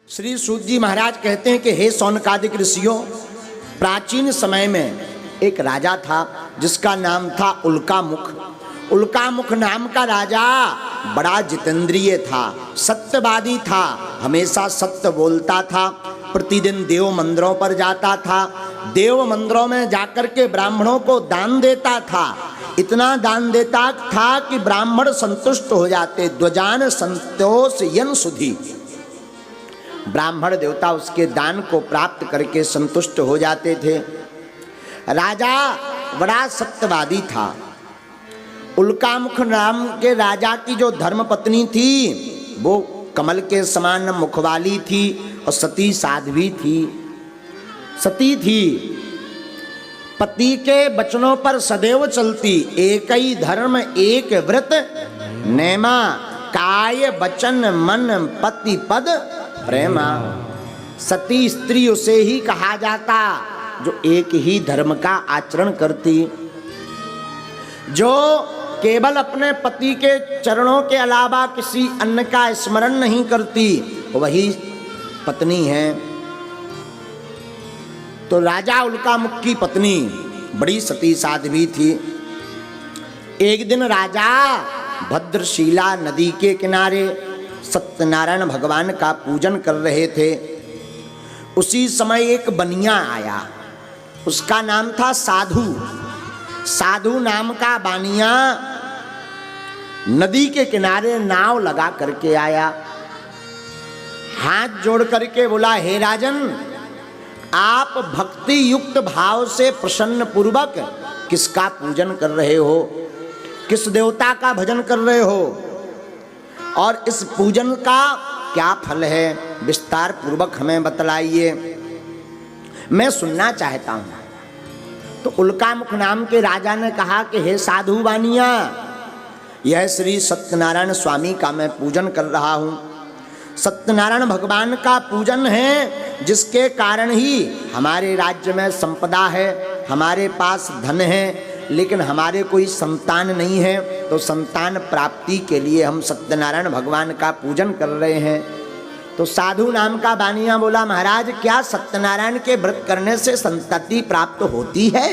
श्री सूत जी महाराज कहते हैं कि हे शौनकादिक ऋषियों, प्राचीन समय में एक राजा था जिसका नाम था उल्कामुख। उल्कामुख नाम का राजा बड़ा जितेंद्रिय था, सत्यवादी था, हमेशा सत्य बोलता था। प्रतिदिन देव मंदिरों पर जाता था, देव मंदिरों में जाकर के ब्राह्मणों को दान देता था। इतना दान देता था कि ब्राह्मण संतुष्ट हो जाते। द्वजान संतोष यन सुधी, ब्राह्मण देवता उसके दान को प्राप्त करके संतुष्ट हो जाते थे। राजा बड़ा सत्यवादी था। उल्कामुख नाम के राजा की जो धर्मपत्नी थी वो कमल के समान मुख वाली थी और सती साध्वी थी, सती थी। पति के वचनों पर सदैव चलती, एक ही धर्म एक व्रत नेमा, काय वचन मन पति पद प्रेमा। सती स्त्री उसे ही कहा जाता जो एक ही धर्म का आचरण करती, जो केवल अपने पति के चरणों के अलावा किसी अन्य का स्मरण नहीं करती, वही पत्नी है। तो राजा उल्कामुख की पत्नी बड़ी सती साध्वी थी। एक दिन राजा भद्रशिला नदी के किनारे सत्यनारायण भगवान का पूजन कर रहे थे। उसी समय एक बनिया आया, उसका नाम था साधु। साधु नाम का बानिया नदी के किनारे नाव लगा करके आया। हाथ जोड़ करके बोला, हे राजन, आप भक्ति युक्त भाव से प्रसन्न पूर्वक किसका पूजन कर रहे हो, किस देवता का भजन कर रहे हो, और इस पूजन का क्या फल है, विस्तार पूर्वक हमें बतलाइए, मैं सुनना चाहता हूं। तो उल्कामुख नाम के राजा ने कहा कि हे साधु बानिया, यह श्री सत्यनारायण स्वामी का मैं पूजन कर रहा हूं। सत्यनारायण भगवान का पूजन है, जिसके कारण ही हमारे राज्य में संपदा है, हमारे पास धन है, लेकिन हमारे कोई संतान नहीं है। तो संतान प्राप्ति के लिए हम सत्यनारायण भगवान का पूजन कर रहे हैं। तो साधु नाम का बानिया बोला, महाराज, क्या सत्यनारायण के व्रत करने से संतति प्राप्त होती है?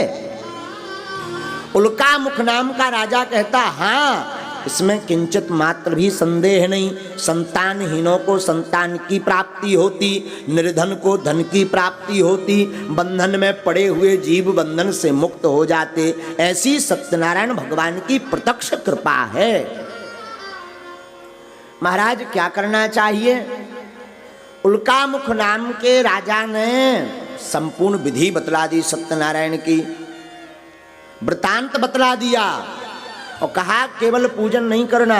उल्कामुख नाम का राजा कहता, हाँ, इसमें किंचित मात्र भी संदेह नहीं। संतानहीनों को संतान की प्राप्ति होती, निर्धन को धन की प्राप्ति होती, बंधन में पड़े हुए जीव बंधन से मुक्त हो जाते। ऐसी सत्यनारायण भगवान की प्रत्यक्ष कृपा है। महाराज, क्या करना चाहिए? उल्कामुख नाम के राजा ने संपूर्ण विधि बतला दी, सत्यनारायण की वृतांत बतला दिया और कहा, केवल पूजन नहीं करना,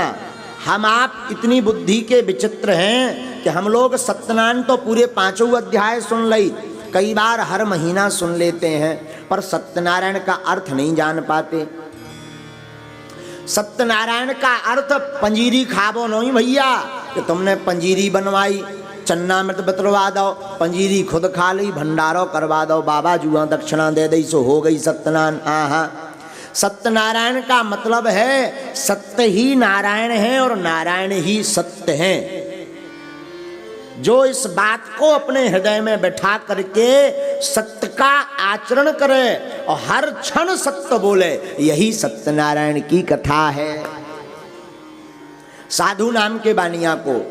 हम आप इतनी बुद्धि के विचित्र हैं कि हम लोग सत्यनारायण तो पूरे 5 अध्याय सुन ली, कई बार हर महीना सुन लेते हैं, पर सत्यनारायण का अर्थ नहीं जान पाते। सत्यनारायण का अर्थ पंजीरी खाबो नहीं भैया कि तुमने पंजीरी बनवाई, चन्ना मृत बतलवा दो, पंजीरी खुद खा ली, भंडारो करवा दो, बाबा जुआ दक्षिणा दे दी, सो हो गई सत्यनारायण। हाँ, सत्यनारायण का मतलब है सत्य ही नारायण है और नारायण ही सत्य है। जो इस बात को अपने हृदय में बैठा करके सत्य का आचरण करे और हर क्षण सत्य बोले, यही सत्यनारायण की कथा है। साधु नाम के बानिया को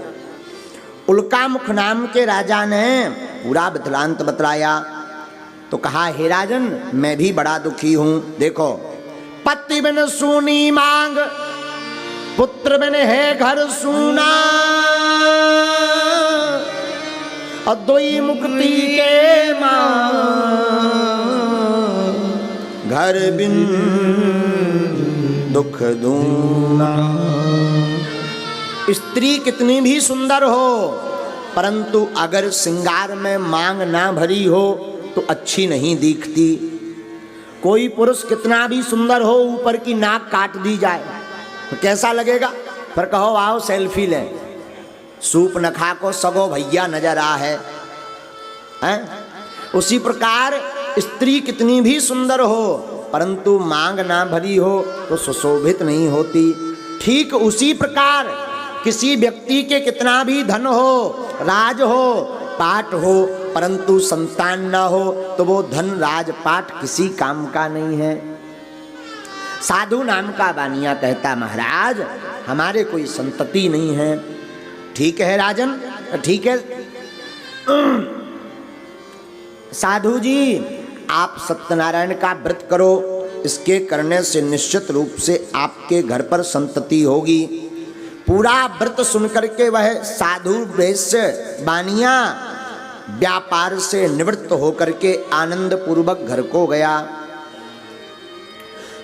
उल्कामुख नाम के राजा ने पूरा वृत्तांत बतलाया। तो कहा, हे राजन, मैं भी बड़ा दुखी हूं। देखो, पति बिन सूनी मांग, पुत्र बिन है घर सूना, और दोई मुक्ति के मांग, घर बिन दुख दूना। स्त्री कितनी भी सुंदर हो, परंतु अगर श्रृंगार में मांग ना भरी हो तो अच्छी नहीं दिखती। कोई पुरुष कितना भी सुंदर हो, ऊपर की नाक काट दी जाए तो कैसा लगेगा? फिर कहो आओ सेल्फी लें, सूप न खा को सगो भैया नजर आ है, हैं? उसी प्रकार स्त्री कितनी भी सुंदर हो, परंतु मांग ना भरी हो तो सुशोभित नहीं होती। ठीक उसी प्रकार किसी व्यक्ति के कितना भी धन हो, राज हो, पाठ हो, परंतु संतान ना हो तो वो धन राज पाठ किसी काम का नहीं है। साधु नाम का बानिया कहता महाराज हमारे कोई संतति नहीं है। ठीक है राजन, ठीक है साधु जी, आप सत्यनारायण का व्रत करो, इसके करने से निश्चित रूप से आपके घर पर संतति होगी। पूरा व्रत सुनकर के वह साधु वैश्य बानिया व्यापार से निवृत्त होकर के आनंद पूर्वक घर को गया।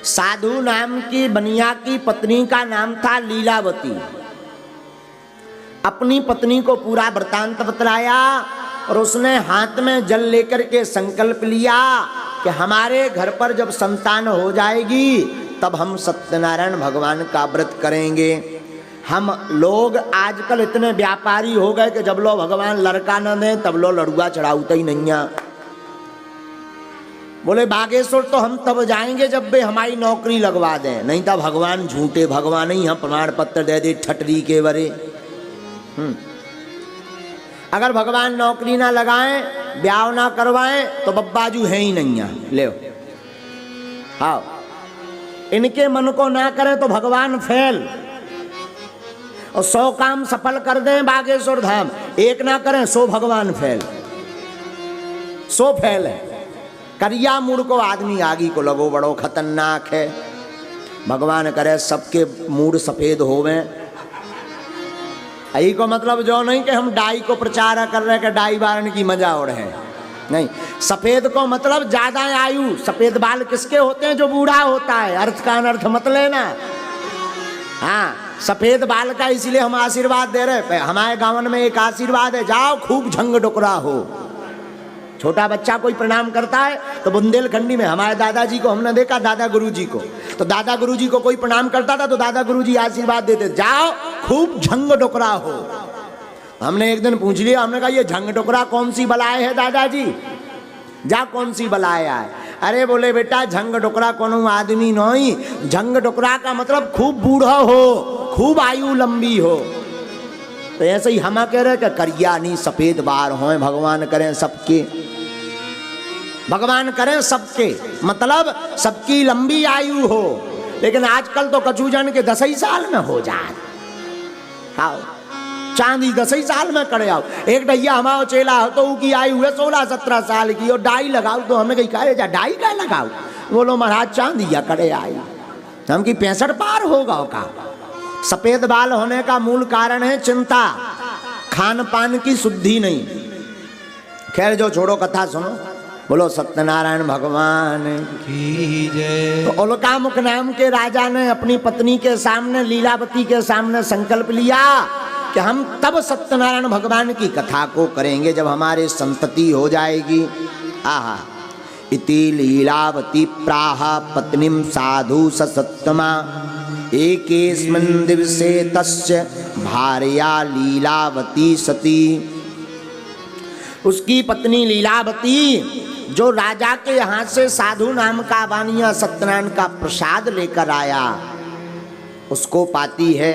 साधु नाम की बनिया की पत्नी का नाम था लीलावती। अपनी पत्नी को पूरा वृतांत बतलाया और उसने हाथ में जल लेकर के संकल्प लिया कि हमारे घर पर जब संतान हो जाएगी तब हम सत्यनारायण भगवान का व्रत करेंगे। हम लोग आजकल इतने व्यापारी हो गए कि जब लो भगवान लड़का न दे तब लो लड़ुआ चढ़ाऊता ही नहीं है। बोले बागेश्वर तो हम तब जाएंगे जब वे हमारी नौकरी लगवा दें, नहीं तो भगवान झूठे भगवान ही हम प्रमाण पत्र दे दे ठटरी के बरे। अगर भगवान नौकरी ना लगाएं, ब्याह ना करवाएं तो बब्बाजू है ही नहीं है। ले हाँ, इनके मन को ना करें तो भगवान फेल, और 100 काम सफल कर दें बागेश्वर धाम, एक ना करें 100 भगवान फेल, 100 फेल है। करिया मूड को आदमी आगी को लगो बड़ो खतरनाक है। भगवान करे सबके मूड सफेद होवे। यही को मतलब जो नहीं कि हम डाई को प्रचार कर रहे कि डाई बारन की मजा हो रहे हैं, नहीं। सफेद को मतलब ज्यादा आयु, सफेद बाल किसके होते हैं? जो बूढ़ा होता है। अर्थ का अनर्थ मत लेना। हाँ, सफेद बाल का इसलिए हम आशीर्वाद दे रहे। हमारे गांव में एक आशीर्वाद है, जाओ खूब झंग डोकरा हो। छोटा बच्चा कोई प्रणाम करता है तो बुंदेलखंडी में हमारे दादाजी को हमने देखा, दादा गुरुजी को, तो दादा गुरुजी को कोई प्रणाम करता था तो दादा गुरुजी आशीर्वाद देते, जाओ खूब झंग डोकरा हो। हमने एक दिन पूछ लिया, हमने कहा ये झंग डोकरा कौन सी बलाए है दादाजी? जा कौन सी बलाए है? अरे बोले बेटा झंग डोकरा कोनो आदमी नहीं, झंग डोकरा का मतलब खूब बूढ़ा हो, खूब आयु लंबी हो। तो ऐसे ही हम कह रहे कि करिया नहीं सफेद बाल हों, भगवान करें सबके, भगवान करें सबके, मतलब सबकी लंबी आयु हो। लेकिन आजकल तो कचूजन के 10 ही साल में हो जाए। हाँ, चांदी 10 ही साल में करे आओ। एक ढैया हमारा चेला हो तो उसकी आयु है 16-17 साल की, और डाई लगाओ तो हमें कहीं कहे जा डाई का लगाओ। बोलो महाराज चांदी या करे आई, हम की 65 पार होगा का। सफेद बाल होने का मूल कारण है चिंता, खान पान की शुद्धि नहीं। खैर जो छोड़ो, कथा सुनो। बोलो सत्यनारायण भगवान की जय। तो उल्कामुख नाम के राजा ने अपनी पत्नी के सामने, लीलावती के सामने संकल्प लिया कि हम तब सत्यनारायण भगवान की कथा को करेंगे जब हमारे संतति हो जाएगी। आहा, इति लीलावती प्राह पत्नीम साधु सत्तमा एकेस्मिन् दिवसे तस्य भार्या लीलावती सती। उसकी पत्नी लीलावती जो राजा के यहाँ से साधु नाम का बानिया सत्यनारायण का प्रसाद लेकर आया उसको पाती है,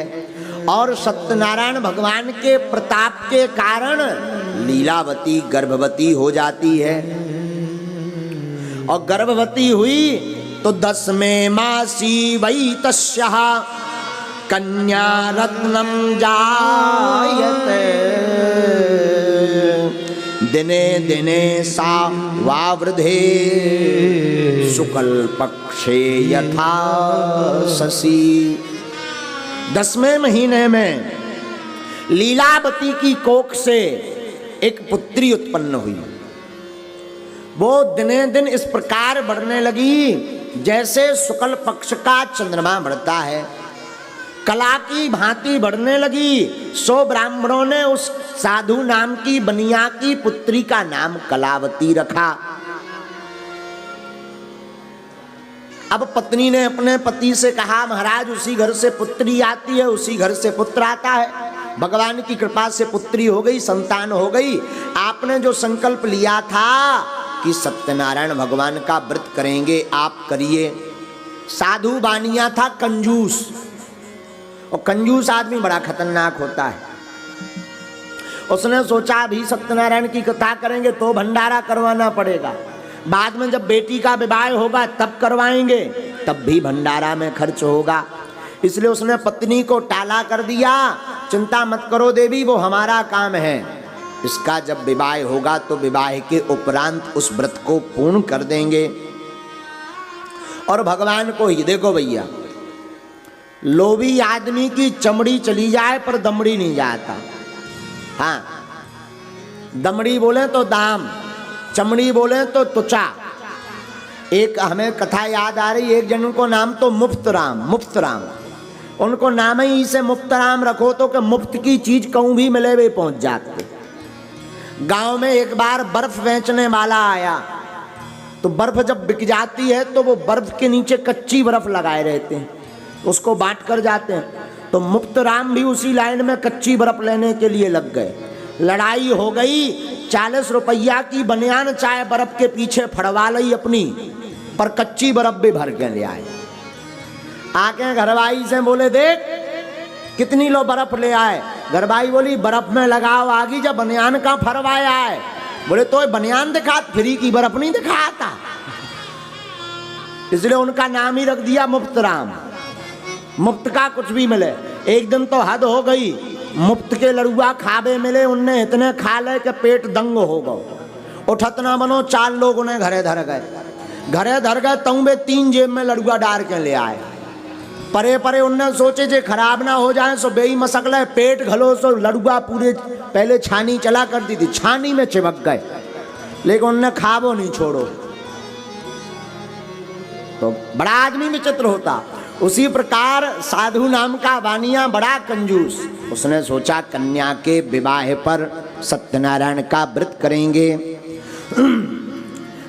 और सत्यनारायण भगवान के प्रताप के कारण लीलावती गर्भवती हो जाती है। और गर्भवती हुई तो 10वें मासी वै तस्याः कन्या रत्नम जायते। दिने दिने सा वावृधे शुक्ल पक्षे यथा शशि। 10वें महीने में लीलावती की कोख से एक पुत्री उत्पन्न हुई। वो दिने दिन इस प्रकार बढ़ने लगी जैसे शुक्ल पक्ष का चंद्रमा बढ़ता है, कला की भांति बढ़ने लगी। 100 ब्राह्मणों ने उस साधु नाम की बनिया की पुत्री का नाम कलावती रखा। अब पत्नी ने अपने पति से कहा, महाराज उसी घर से पुत्री आती है, उसी घर से पुत्र आता है। भगवान की कृपा से पुत्री हो गई, संतान हो गई। आपने जो संकल्प लिया था कि सत्यनारायण भगवान का व्रत करेंगे, आप करिए। साधु बानिया था कंजूस, और कंजूस आदमी बड़ा खतरनाक होता है। उसने सोचा अभी सत्यनारायण की कथा करेंगे तो भंडारा करवाना पड़ेगा, बाद में जब बेटी का विवाह होगा तब करवाएंगे, तब भी भंडारा में खर्च होगा। इसलिए उसने पत्नी को टाला कर दिया, चिंता मत करो देवी, वो हमारा काम है, इसका जब विवाह होगा तो विवाह के उपरांत उस व्रत को पूर्ण कर देंगे। और भगवान को ही देखो भैया, लोभी आदमी की चमड़ी चली जाए पर दमड़ी नहीं जाता। हाँ, दमड़ी बोले तो दाम, चमड़ी बोले तो त्वचा। एक हमें कथा याद आ रही, एक जन को नाम तो मुफ्त राम, मुफ्त राम, उनको नाम ही इसे मुफ्त राम रखो तो कि मुफ्त की चीज कहूं भी मिले वे पहुंच जाते। गांव में एक बार बर्फ बेचने वाला आया, तो बर्फ जब बिक जाती है तो वो बर्फ के नीचे कच्ची बर्फ लगाए रहते हैं, उसको बांट कर जाते हैं। तो मुफ्त राम भी उसी लाइन में कच्ची बर्फ लेने के लिए लग गए। लड़ाई हो गई, 40 रुपया की बनियान चाय बर्फ के पीछे फड़वा ली अपनी, पर कच्ची बर्फ भी भर के ले आए। आके घरवाई से बोले देख कितनी लो बर्फ ले आए। घरवाई बोली बर्फ में लगाओ आगी, जब बनियान का फरवाया है। बोले तो बनियान दिखा, फ्री की बर्फ नहीं दिखाता। इसलिए उनका नाम ही रख दिया मुफ्त राम, मुफ्त का कुछ भी मिले। एक दिन तो हद हो गई, मुफ्त के लड़ुआ खाबे मिले, उनने इतने खा ले कि पेट दंग हो गए। उठत ना बनो, 4 लोग उन्हें घरे धर गए, घरे धर गए तऊ वे 3 जेब में लड़ुआ डाल के ले आए। परे परे उनने सोचे जे खराब ना हो जाए, सो बेई मसक ले, पेट घलो सो लड़ुआ पूरे, पहले छानी चला करती थी, छानी में चिपक गए, लेकिन उनने खाबो नहीं छोड़ो। तो बड़ा आदमी विचित्र होता। उसी प्रकार साधु नाम का वानिया बड़ा कंजूस, उसने सोचा कन्या के विवाह पर सत्यनारायण का व्रत करेंगे।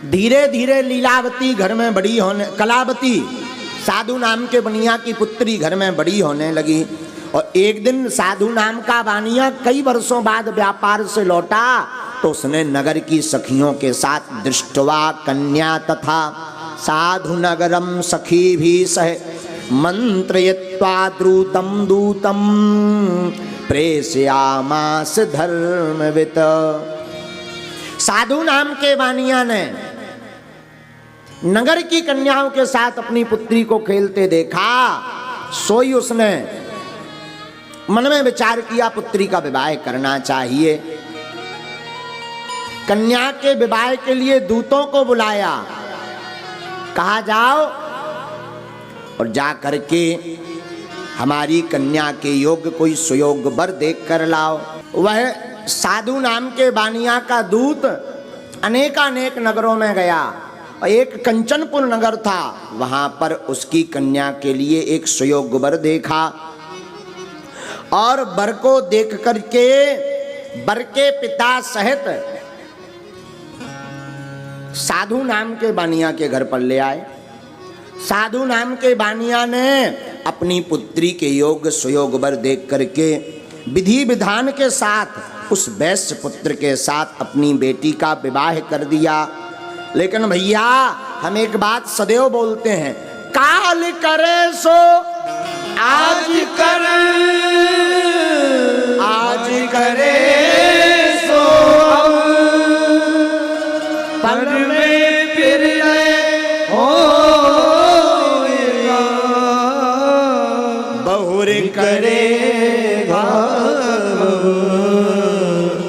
धीरे धीरे लीलावती घर में बड़ी होने, कलावती साधु नाम के बनिया की पुत्री घर में बड़ी होने लगी। और एक दिन साधु नाम का वानिया कई वर्षों बाद व्यापार से लौटा, तो उसने नगर की सखियों के साथ दृष्टवा कन्या तथा साधु नगरम सखी भी सह मंत्रयित्वा द्रुतं दूतं प्रेषयामास धर्मवित। साधु नाम के वानिया ने नगर की कन्याओं के साथ अपनी पुत्री को खेलते देखा, सोई उसने मन में विचार किया पुत्री का विवाह करना चाहिए। कन्या के विवाह के लिए दूतों को बुलाया, कहा जाओ और जा करके हमारी कन्या के योग्य कोई सुयोग वर देख कर लाओ। वह साधु नाम के वानिया का दूत अनेकानेक नगरों में गया, और एक कंचनपुर नगर था, वहां पर उसकी कन्या के लिए एक सुयोग वर देखा। और वर को देख करके वर के पिता सहित साधु नाम के वानिया के घर पर ले आए। साधु नाम के वानिया ने अपनी पुत्री के योग सुयोग वर देख करके विधि विधान के साथ उस वैश्य पुत्र के साथ अपनी बेटी का विवाह कर दिया। लेकिन भैया हम एक बात सदैव बोलते हैं, काल करे सो आज कर, आज करे सो पल में फिर होएगा, बहुर करेगा।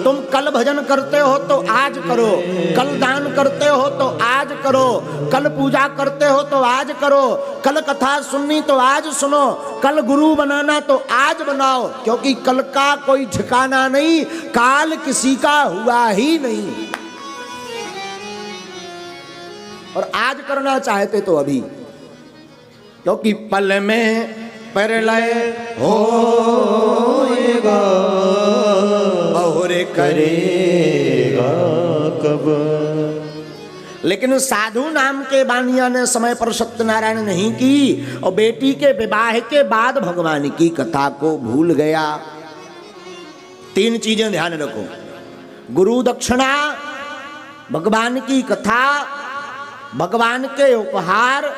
तुम कल भजन करते हो तो आज करो, कल दान करते हो तो आज करो, कल पूजा करते हो तो आज करो, कल कथा सुननी तो आज सुनो, कल गुरु बनाना तो आज बनाओ, क्योंकि कल का कोई ठिकाना नहीं, काल किसी का हुआ ही नहीं। और आज करना चाहते तो अभी, क्योंकि पल में प्रलय होएगा, बहुर करेगा कब। लेकिन साधु नाम के वानिया ने समय पर सत्यनारायण नहीं की, और बेटी के विवाह के बाद भगवान की कथा को भूल गया। 3 चीजें ध्यान रखो, गुरु दक्षिणा, भगवान की कथा, भगवान के उपहार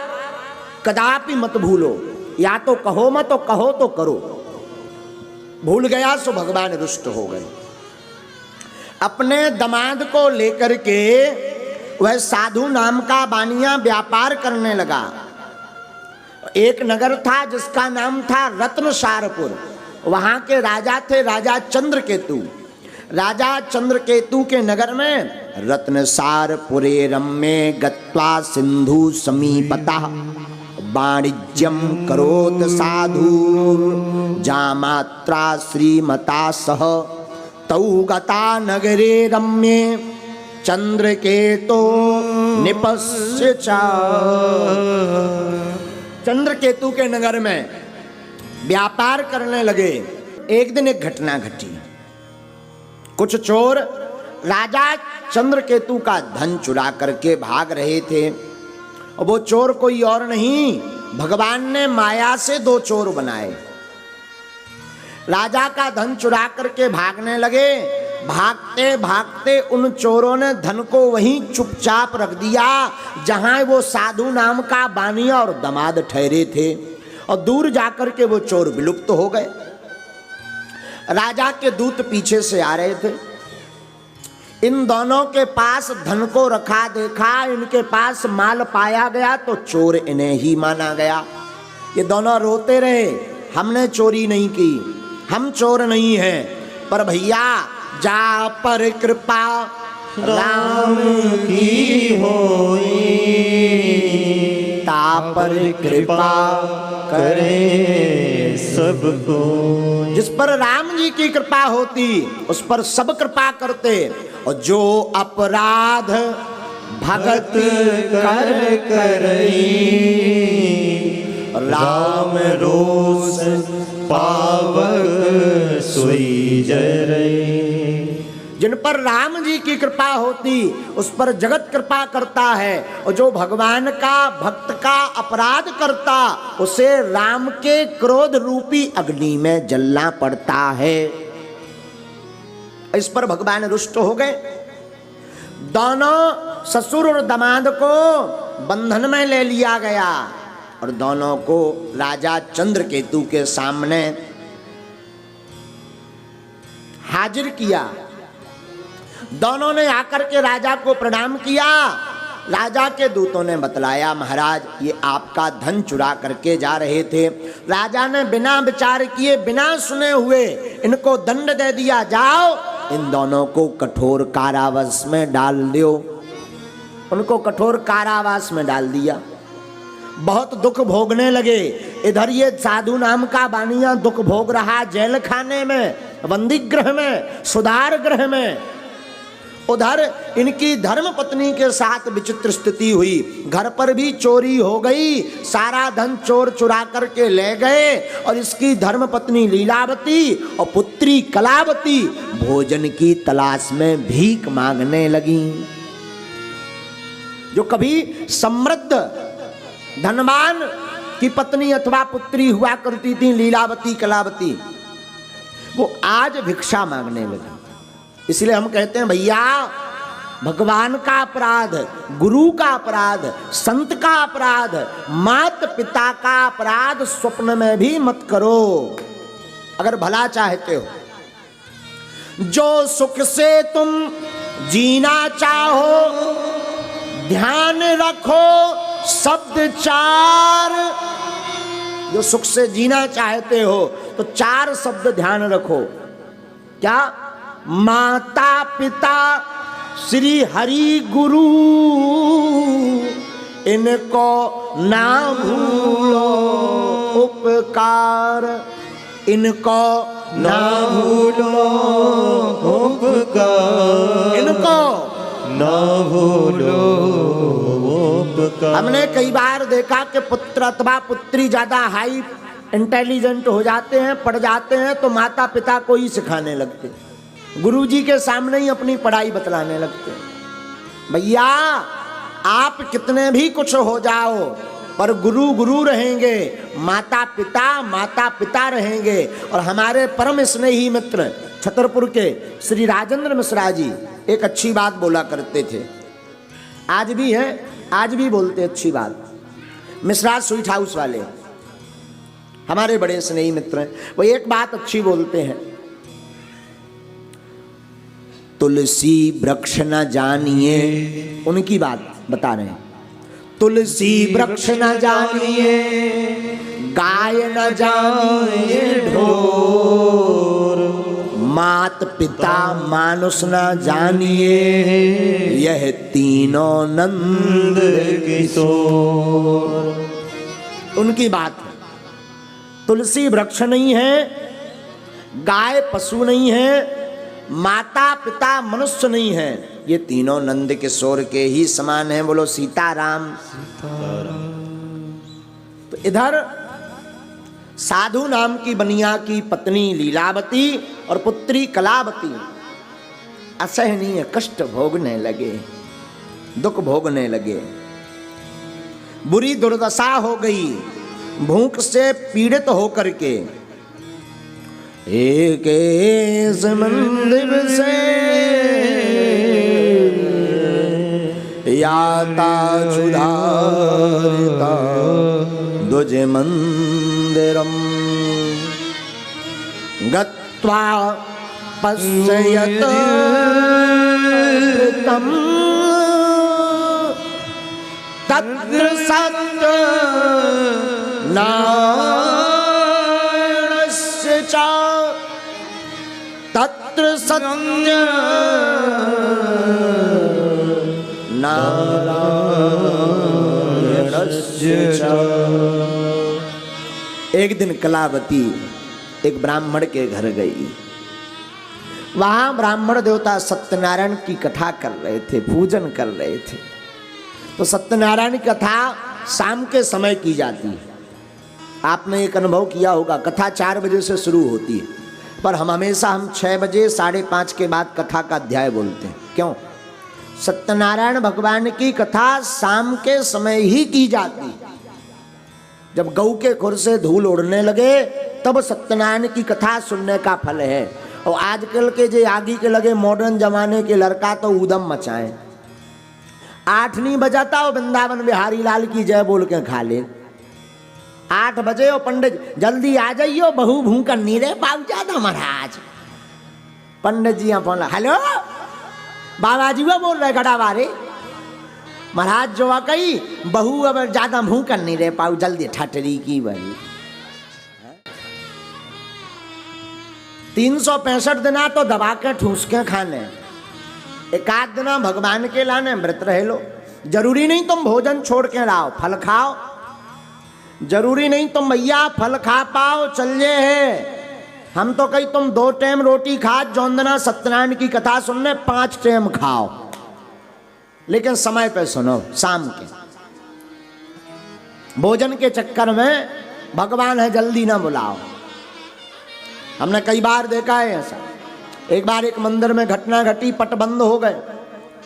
कदापि मत भूलो। या तो कहो मत, तो कहो तो करो। भूल गया सो भगवान रुष्ट हो गए। अपने दामाद को लेकर के वह साधु नाम का बानिया व्यापार करने लगा। एक नगर था जिसका नाम था रत्नसारपुर। वहां के राजा थे राजा चंद्रकेतु। राजा चंद्रकेतु के नगर में रत्नसारपुरे रम्ये गत्वा सिंधु समीपतः वाणिज्यम करोत साधु जामात्रा श्रीमता सह तौ गता नगरे रम्ये चंद्रकेतो निपस्य च। चंद्रकेतु के नगर में व्यापार करने लगे। एक दिन एक घटना घटी। कुछ चोर राजा चंद्रकेतु का धन चुरा करके भाग रहे थे। और वो चोर कोई और नहीं, भगवान ने माया से दो चोर बनाए। राजा का धन चुरा करके भागने लगे। भागते भागते उन चोरों ने धन को वहीं चुपचाप रख दिया जहां वो साधु नाम का बानिया और दामाद ठहरे थे। और दूर जाकर के वो चोर विलुप्त हो गए। राजा के दूत पीछे से आ रहे थे। इन दोनों के पास धन को रखा देखा, इनके पास माल पाया गया तो चोर इन्हें ही माना गया। ये दोनों रोते रहे, हमने चोरी नहीं की, हम चोर नहीं हैं। पर भैया जा पर कृपा राम की होई, ता पर कृपा करे सबको। जिस पर राम जी की कृपा होती उस पर सब कृपा करते। और जो अपराध भगत कर करई, राम रोष पावक सोई जरई। जिन पर राम जी की कृपा होती उस पर जगत कृपा करता है। और जो भगवान का भक्त का अपराध करता उसे राम के क्रोध रूपी अग्नि में जलना पड़ता है। इस पर भगवान रुष्ट हो गए। दोनों ससुर और दामाद को बंधन में ले लिया गया और दोनों को राजा चंद्रकेतु के सामने हाजिर किया। दोनों ने आकर के राजा को प्रणाम किया। राजा के दूतों ने बतलाया, महाराज ये आपका धन चुरा करके जा रहे थे। राजा ने बिना विचार किए, बिना सुने हुए इनको दंड दे दिया, जाओ इन दोनों को कठोर कारावास में डाल दो। उनको कठोर कारावास में डाल दिया। बहुत दुख भोगने लगे। इधर ये साधु नाम का बानिया दुख भोग रहा जेल खाने में, बंदी गृह में, सुधार गृह में। उधर इनकी धर्म पत्नी के साथ विचित्र स्थिति हुई। घर पर भी चोरी हो गई, सारा धन चोर चुरा करके ले गए। और इसकी धर्म पत्नी लीलावती और पुत्री कलावती भोजन की तलाश में भीख मांगने लगी। जो कभी समृद्ध धनवान की पत्नी अथवा पुत्री हुआ करती थी लीलावती कलावती, वो आज भिक्षा मांगने लगी। इसलिए हम कहते हैं भैया भगवान का अपराध, गुरु का अपराध, संत का अपराध, माता पिता का अपराध स्वप्न में भी मत करो अगर भला चाहते हो। जो सुख से तुम जीना चाहो ध्यान रखो शब्द चार। जो सुख से जीना चाहते हो तो चार शब्द ध्यान रखो। क्या? माता पिता श्री हरि गुरु इनको ना भूलो उपकार, इनको ना भूलो उपकार, इनको ना भूलो उपकार। हमने कई बार देखा कि पुत्र अथवा पुत्री ज्यादा हाई इंटेलिजेंट हो जाते हैं, पढ़ जाते हैं तो माता पिता को ही सिखाने लगते हैं, गुरुजी के सामने ही अपनी पढ़ाई बतलाने लगते हैं। भैया आप कितने भी कुछ हो जाओ पर गुरु गुरु रहेंगे, माता पिता रहेंगे। और हमारे परम स्नेही मित्र छतरपुर के श्री राजेंद्र मिश्रा जी एक अच्छी बात बोला करते थे, आज भी है, आज भी बोलते अच्छी बात। मिश्रा स्वीट हाउस वाले हमारे बड़े स्नेही मित्र हैं। वो एक बात अच्छी बोलते हैं, तुलसी वृक्ष न जानिए, उनकी बात बता रहे हैं। तुलसी वृक्ष न जानिए, गाय न जानिए ढोर, मात पिता मानुष न जानिए, यह तीनों नंद किशोर। उनकी बात है। तुलसी वृक्ष नहीं है, गाय पशु नहीं है, माता पिता मनुष्य नहीं है, ये तीनों नंद किशोर के ही समान हैं। बोलो सीताराम। तो इधर साधु नाम की बनिया की पत्नी लीलावती और पुत्री कलावती असहनीय कष्ट भोगने लगे, दुख भोगने लगे, बुरी दुर्दशा हो गई। भूख से पीड़ित होकर के एक मंदिर से याता क्षुधारिता द्विज मंदिरम गत्वा पश्यत तम तत्र सत्य नारायणस्य च तत्र सत्य नारायणस्य च। एक दिन कलावती एक ब्राह्मण के घर गई। वहां ब्राह्मण देवता सत्यनारायण की कथा कर रहे थे, पूजन कर रहे थे। तो सत्यनारायण की कथा शाम के समय की जाती है। आपने एक अनुभव किया होगा, कथा 4 बजे से शुरू होती है, पर हम 6 बजे 5:30 के बाद कथा का अध्याय बोलते हैं। क्यों? सत्यनारायण भगवान की कथा शाम के समय ही की जाती है। जब गऊ के खुर से धूल उड़ने लगे तब सत्यनारायण की कथा सुनने का फल है। और आजकल के जो आगे के लगे मॉडर्न जमाने के लड़का तो उदम मचाए, 8 नहीं बजाता वो वृंदावन बिहारी लाल की जय बोल के खा ले। 8 बजे वो पंडित जल्दी आ जाइयो, बहू भूख नीरे पाऊ जाता महाराज। पंडित जी यहाँ फोन, हेलो बाबा जी वो बोल रहे गड़ा वारे महाराज जो कही बहू अब ज्यादा भूख नहीं रह पाऊ, जल्दी ठटरी की बनी। 365 दिना तो दबा के ठूस के खाने, 1 आध दिना भगवान के लाने व्रत रह लो। जरूरी नहीं तुम भोजन छोड़ के लाओ, फल खाओ। जरूरी नहीं तुम भैया फल खा पाओ, चल जे है। हम तो कहीं तुम 2 टाइम रोटी खा जौंदना सत्यनारायण की कथा सुनने 5 टाइम खाओ, लेकिन समय पे सुनो। शाम के भोजन के चक्कर में भगवान है जल्दी ना बुलाओ। हमने कई बार देखा है ऐसा। एक बार एक मंदिर में घटना घटी, पट बंद हो गए,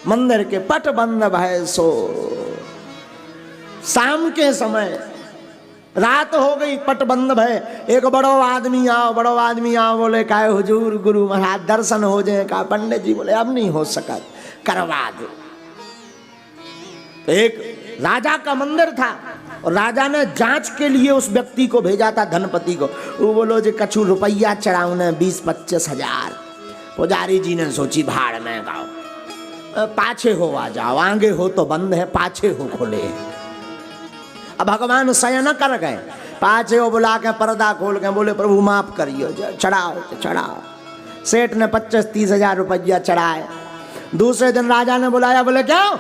मंदिर के पट बंद भय सो। शाम के समय रात हो गई, पट बंद भय। एक बड़ो आदमी आओ बोले काहे हुजूर गुरु महाराज दर्शन हो जाए। कहा पंडित जी बोले अब नहीं हो सका, करवा दो। एक राजा का मंदिर था और राजा ने जांच के लिए उस व्यक्ति को भेजा था, धनपति को। वो बोलो जो कछु रुपया चढ़ाऊ ने 20-25 हजार। पुजारी जी ने सोची भाड़ में गाओ, पाछे हो आ जाओ, आगे हो तो बंद है, पाछे हो खोले। अब भगवान शयन कर गए, पाछे हो बुला के पर्दा खोल के बोले प्रभु माफ करियो, चढ़ाओ तो चढ़ाओ। सेठ ने 25-30 हजार रुपया चढ़ाए। दूसरे दिन राजा ने बुलाया, बोले क्यों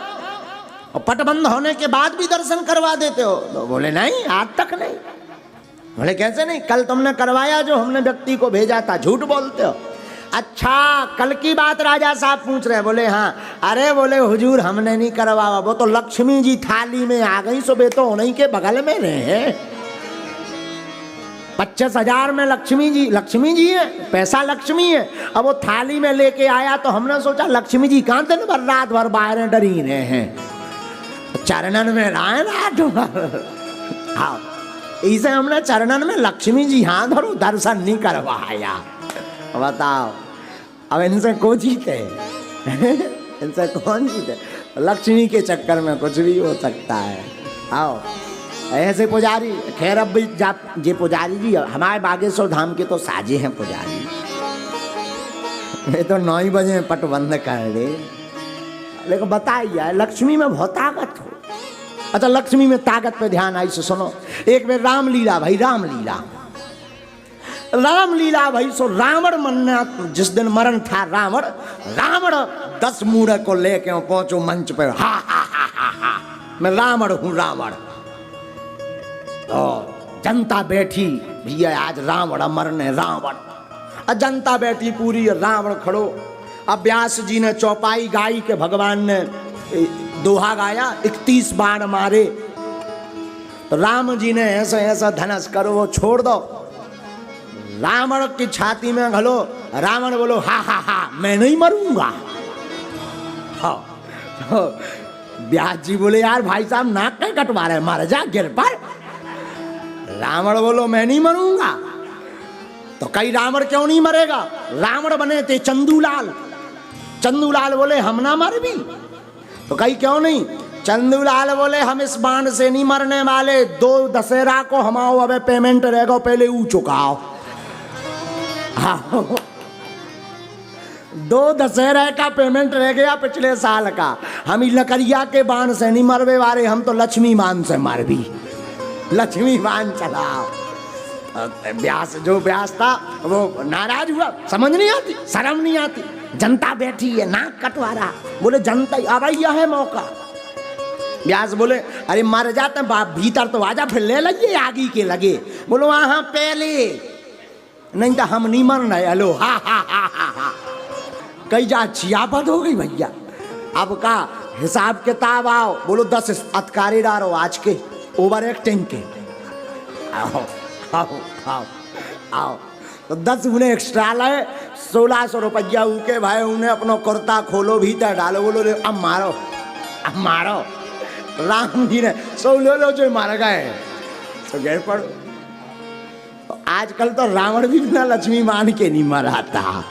और पट बंद होने के बाद भी दर्शन करवा देते हो? तो बोले नहीं आज तक नहीं। बोले कैसे नहीं? कल तुमने करवाया जो हमने व्यक्ति को भेजा था, झूठ बोलते हो। अच्छा कल की बात राजा साहब पूछ रहे? बोले हाँ। अरे बोले हुजूर हमने नहीं करवाया, वो तो लक्ष्मी जी थाली में आ गई, सुबह तो उन्हीं के बगल में रहे। 25 हजार में लक्ष्मी जी है, पैसा लक्ष्मी है। अब वो थाली में लेके आया तो हमने सोचा लक्ष्मी जी कहाँ दिन भर रात भर बाहर डरी रहे हैं, चरणन में राय रात भर। हाँ इसे हमने चरणन में लक्ष्मी जी हाथ धरो दर्शन नहीं करवाया। बताओ अब इनसे कौन जीते? इनसे कौन जीते? लक्ष्मी के चक्कर में कुछ भी हो सकता है। आओ ऐसे पुजारी, खैर अब भी जे पुजारी जी हमारे बागेश्वर धाम के तो साजे हैं पुजारी। ये तो 9 बजे पट बंद कर ले। लेकिन बताइए लक्ष्मी में बहुत ताकत हो। अच्छा लक्ष्मी में ताकत पे ध्यान आई से सुनो। एक बार रामलीला भाई, रामलीला भाई सो रावण मरना, जिस दिन मरण था रावण 10 मूढ़ को लेके पहुंचो मंच पे, हा हा हा हा हा मैं रावण हूं रावण। तो जनता बैठी भैया आज रावण मरने रावण, जनता बैठी पूरी, रावण खड़ो। अब व्यास जी ने चौपाई गाई के भगवान ने दोहा गाया, 31 बाण मारे। तो राम जी ने ऐसा ऐसा धनुष करो वो छोड़ दो, रावण की छाती में घलो। रावण बोलो हा हा हा मैं नहीं मरूंगा। हाँ तो व्यास जी बोले यार भाई साहब नाक के कटवा रहे, मर जा गिर पर। रावण बोलो मैं नहीं मरूंगा। तो कई रावण क्यों नहीं मरेगा? रावण बने थे चंदूलाल, चंदूलाल बोले हम ना मर भी। तो कई क्यों नहीं? चंदूलाल बोले हम इस बाण से नहीं मरने वाले, 2 दशहरा को हमाओ अब पेमेंट रहेगा पहले ऊ चुकाओ। हाँ 2 दशहरा का पेमेंट रह गया पिछले साल का, हम लकड़िया के बाण से नहीं मरवे वाले, हम तो लक्ष्मी बाण से मर भी, लक्ष्मी बाण चलाओ। व्यास था वो नाराज हुआ, समझ नहीं आती, शर्म नहीं आती। जनता बैठी है नाक कटवा रहा, बोले जनता अब यह है मौका। व्यास बोले अरे मर जाते बाप भीतर तो आजा, फिर ले लगे आगे के लगे। बोलो हाँ पहले नहीं तो हम नहीं मरना। हेलो हा हा हा हा हा कई जा छियापत हो गई भैया। अब का हिसाब किताब आओ, बोलो 10 अतकारे डारो आज के ओवर एक्टिंग के। आओ आओ आओ आओ तो 10 उन्हें एक्स्ट्रा लाए, 1600 रुपया उके भाई। उन्हें अपना कुर्ता खोलो भीतर डालो, बोलो अब मारो अब मारो। राम जी ने 16 जो मार गए तो गए पड़ो। तो आजकल तो रावण भी बिना लक्ष्मी मान के नहीं मरा था।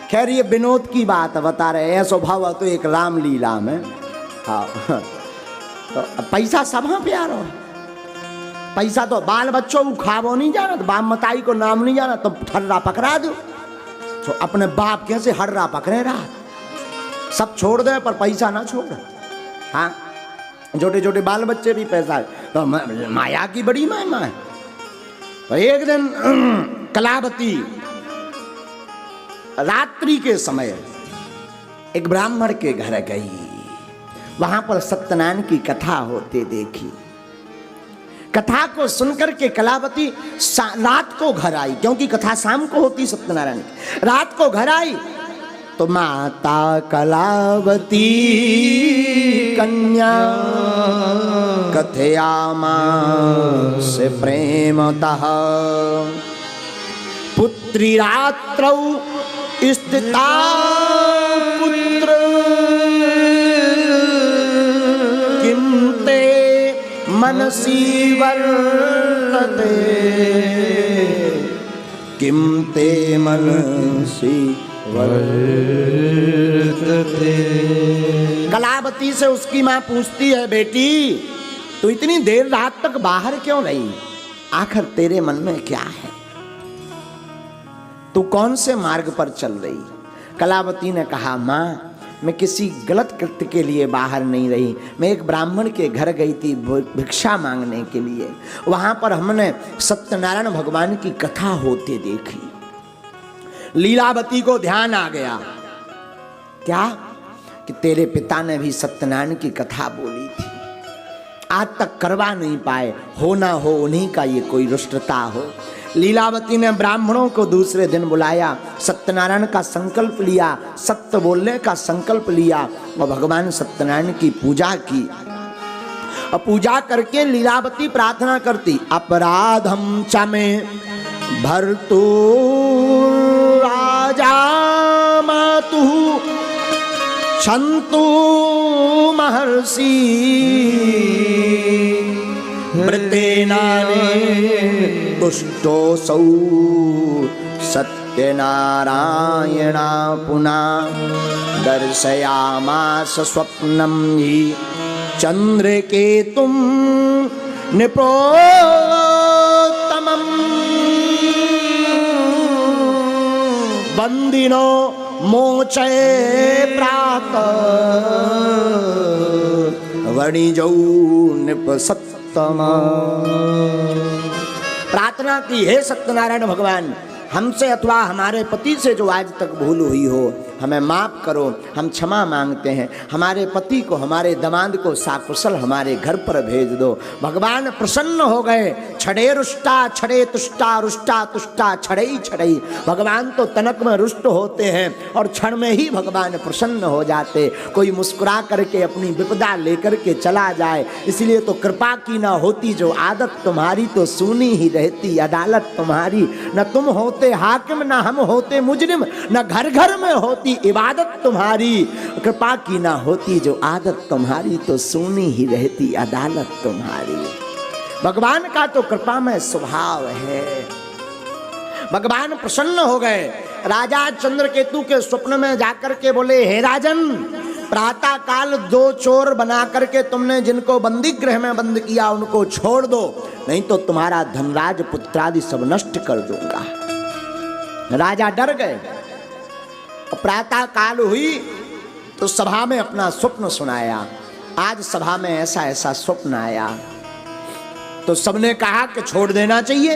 खैर ये विनोद की बात बता रहे हैं, स्वभाव तो एक रामलीला में। हाँ तो पैसा सब हाँ प्यारो है, पैसा तो बाल बच्चों को खावो नहीं जाना, तो बाप मताई को नाम नहीं जाना तो हर्रा पकड़ा दो। तो अपने बाप कैसे हर्रा पकड़े रहा, सब छोड़ दे पर पैसा ना छोड़। हाँ छोटे छोटे बाल बच्चे भी पैसा है, तो माया की बड़ी महिमा है। तो एक दिन कलावती रात्रि के समय एक ब्राह्मण के घर गई, वहां पर सत्यनारायण की कथा होते देखी। कथा को सुनकर के कलावती रात को घर आई, क्योंकि कथा शाम को होती सत्यनारायण की। रात को घर आई तो माता कलावती कन्या कथयामास प्रेमतः पुत्री रात्रौ स्थिता पुत्र किं ते मनसि वर्तते किं ते मनसि वर्तते। कलावती से उसकी माँ पूछती है बेटी तू इतनी देर रात तक बाहर क्यों रही, आखिर तेरे मन में क्या है, तू कौन से मार्ग पर चल रही। कलावती ने कहा माँ मैं किसी गलत कृत्य के लिए बाहर नहीं रही, मैं एक ब्राह्मण के घर गई थी भिक्षा मांगने के लिए। वहां पर हमने सत्यनारायण भगवान की कथा होते देखी। लीलावती को ध्यान आ गया क्या कि तेरे पिता ने भी सत्यनारायण की कथा बोली थी, आज तक करवा नहीं पाए, हो ना हो उन्हीं का ये कोई रुष्टता हो। लीलावती ने ब्राह्मणों को दूसरे दिन बुलाया, सत्यनारायण का संकल्प लिया, सत्य बोलने का संकल्प लिया और भगवान सत्यनारायण की पूजा की। और पूजा करके लीलावती प्रार्थना करती अपराधम च में भर्तु राजा मातु क्षन्तु महर्षि मृतेनाने दुष्टोऽसौ सत्यनारायणा पुनः दर्शयामास स्वप्नं हि चन्द्रकेतुं निप्रोत्तमम् बंदिनो मोचय प्रात वणिजौ नृप सत्तमा। प्रार्थना की, हे सत्यनारायण भगवान, हमसे अथवा हमारे पति से जो आज तक भूल हुई हो हमें माफ करो, हम क्षमा मांगते हैं। हमारे पति को, हमारे दामाद को साकुशल हमारे घर पर भेज दो। भगवान प्रसन्न हो गए। छड़े रुष्टा छड़े तुष्टा, रुष्टा तुष्टा छड़ई छड़ई। भगवान तो तनक में रुष्ट होते हैं और क्षण में ही भगवान प्रसन्न हो जाते। कोई मुस्कुरा करके अपनी विपदा लेकर के चला जाए, इसलिए तो कृपा की ना होती जो आदत तुम्हारी तो सुनी ही रहती अदालत तुम्हारी। न तुम होते हाकिम, न हम होते मुजरिम, न घर घर में होती इबादत तुम्हारी। कृपा की ना होती जो आदत तुम्हारी तो सुनी ही रहती अदालत तुम्हारी। भगवान का तो कृपा में स्वभाव है। भगवान प्रसन्न हो गए। राजा चंद्रकेतु के स्वप्न में जाकर के बोले, हे राजन, प्रातः काल 2 चोर बना करके तुमने जिनको बंदी गृह में बंद किया उनको छोड़ दो, नहीं तो तुम्हारा धनराज पुत्रादि सब नष्ट कर दूंगा। राजा डर गए। प्रातः काल हुई तो सभा में अपना स्वप्न सुनाया। आज सभा में ऐसा ऐसा स्वप्न आया। तो सबने कहा कि छोड़ देना चाहिए।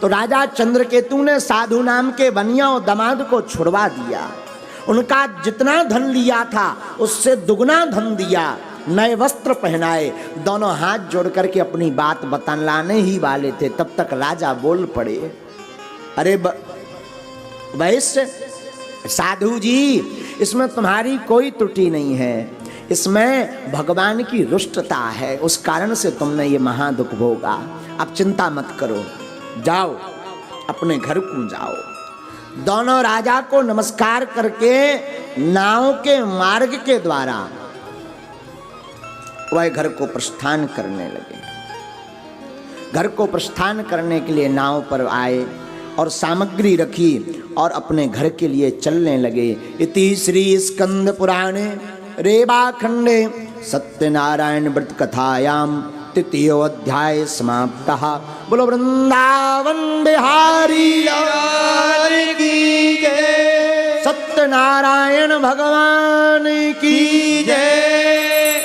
तो राजा चंद्रकेतु ने साधु नाम के बनिया और दामाद को छुड़वा दिया। उनका जितना धन लिया था उससे दुगना धन दिया। नए वस्त्र पहनाए। दोनों हाथ जोड़ करके अपनी बात बतलाने ही वाले थे, तब तक राजा बोल पड़े, अरे वैश्य साधु जी, इसमें तुम्हारी कोई त्रुटि नहीं है, इसमें भगवान की रुष्टता है, उस कारण से तुमने ये महादुख भोगा। अब चिंता मत करो, जाओ अपने घर को जाओ। दोनों राजा को नमस्कार करके नाव के मार्ग के द्वारा वह घर को प्रस्थान करने लगे। घर को प्रस्थान करने के लिए नाव पर आए और सामग्री रखी और अपने घर के लिए चलने लगे। इति श्री स्कंद पुराणे रेवाखंडे सत्यनारायण व्रत कथायाम 3 अध्याय समाप्तः। बोलो वृंदावन बिहारी की जय, सत्यनारायण भगवान की जय।